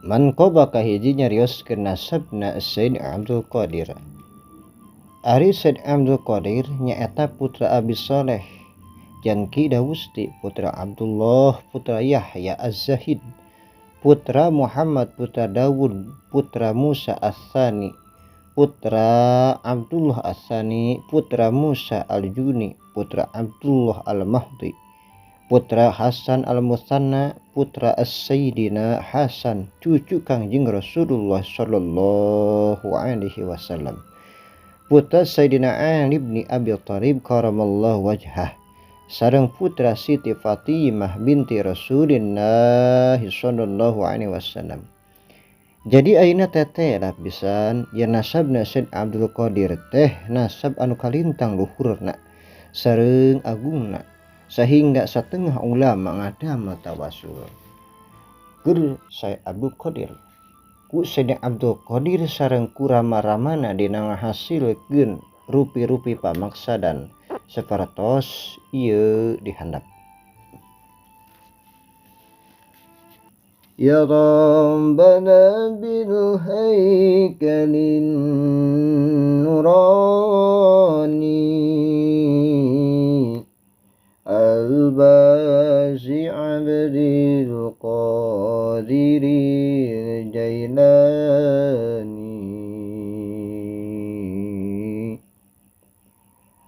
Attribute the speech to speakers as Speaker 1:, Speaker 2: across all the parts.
Speaker 1: Manqoba kahiji nyarioskeun nasabna Sayyid Abdul Qadir. Ari Sayyid Abdul Qadir nyaeta putra Abi Saleh Janki Dawusti, putra Abdullah, putra Yahya Az-Zahid, putra Muhammad, putra Dawud, putra Musa As-Sani, putra Abdullah As-Sani, putra Musa Al-Juni, putra Abdullah Al-Mahdi, putra Hasan Al-Musanna, putra As-Sayyidina Hasan, cucu Kangjeng Rasulullah sallallahu alaihi wasallam, putra Sayyidina Ali bin Abi Thalib karamallahu wajhah, sareng putra Siti Fatimah binti Rasulillah sallallahu alaihi wasallam. Jadi ayeuna teteh lapisan ya nasabna Sayyid Abdul Qadir teh nasab anu kalintang luhurna sareng agungna, sehingga satengah ulama ngadamel tawasul keur Sayyid Abdul Qadir. Ku Sayyid Abdul Qadir sareng ku rama-ramana dina ngahasilkeun rupi-rupi pamaksadan sapertos ieu dihandap. Ya Rabbana bil haikalin nurani al-basi abdil qadiri jailani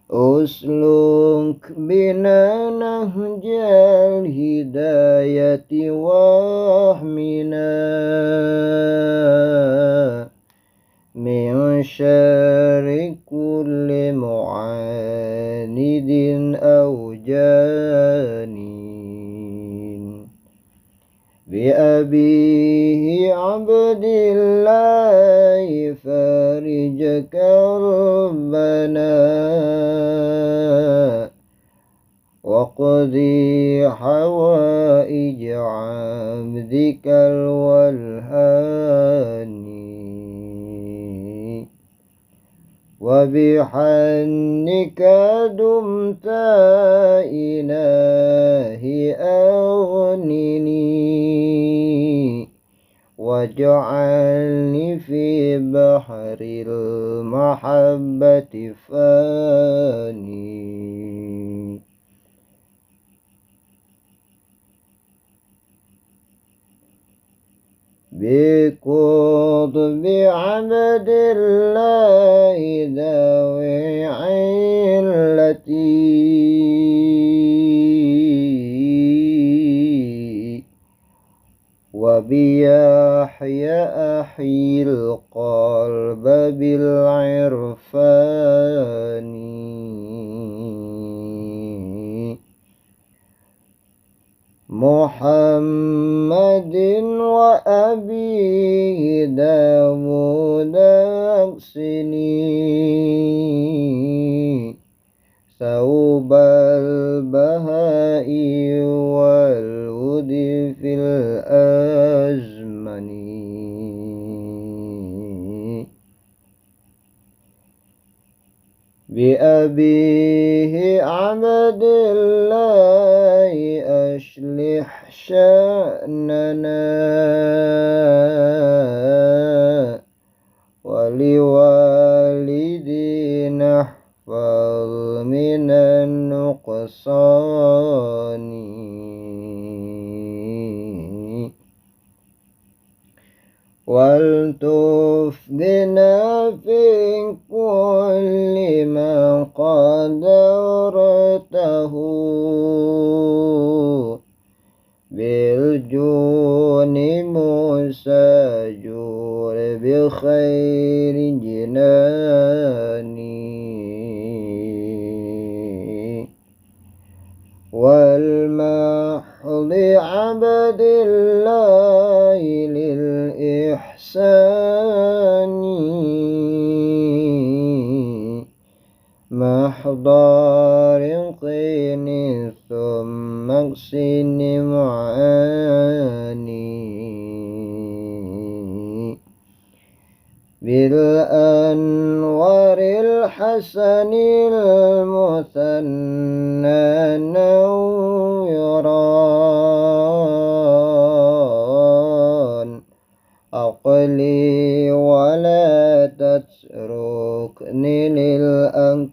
Speaker 1: usluk bina nahjal hidayati wahmina min syarri kulli mu'anidin aw janin bi abihi abdillahi farij karbana wa qadi hawaij abdikal walhani wa bihannika dumta ilahi aghnini waj'alni fi bahril mahabbati fani. بقطب عبد الله ذوي علتي وبيحيى أحيي القلب بالعرفان محمد وأبيه داود أقسني ثوب البهاء والود في الأزمن بأبيه عبد الله أشلح شأننا ولوالدينا احفظ من النقصان والتف بنا في كل ما قدرته بالجون مسجور بخير جناني والمحض عبد الله للإحسان محضار قين ثم اقسن معاني بالأنوار الحسن المثنى نوران عقلي ولا تتركني للأكوان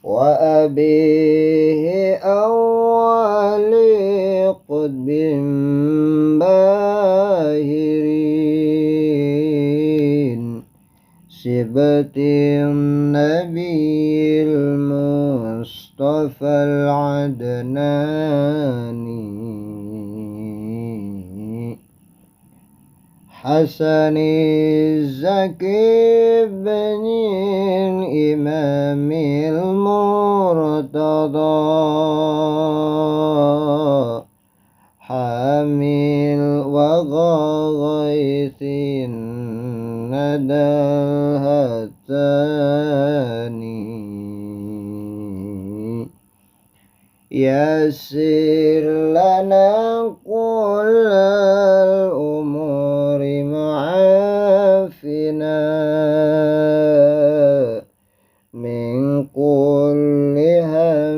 Speaker 1: وأبيه أولي قطب باهرين سبت النبي المصطفى العدناني حسن الزكي بن الإمام المرتضى حامل وغيث الندى الهتاني يسر لنا كل الأمور معافنا من كل هم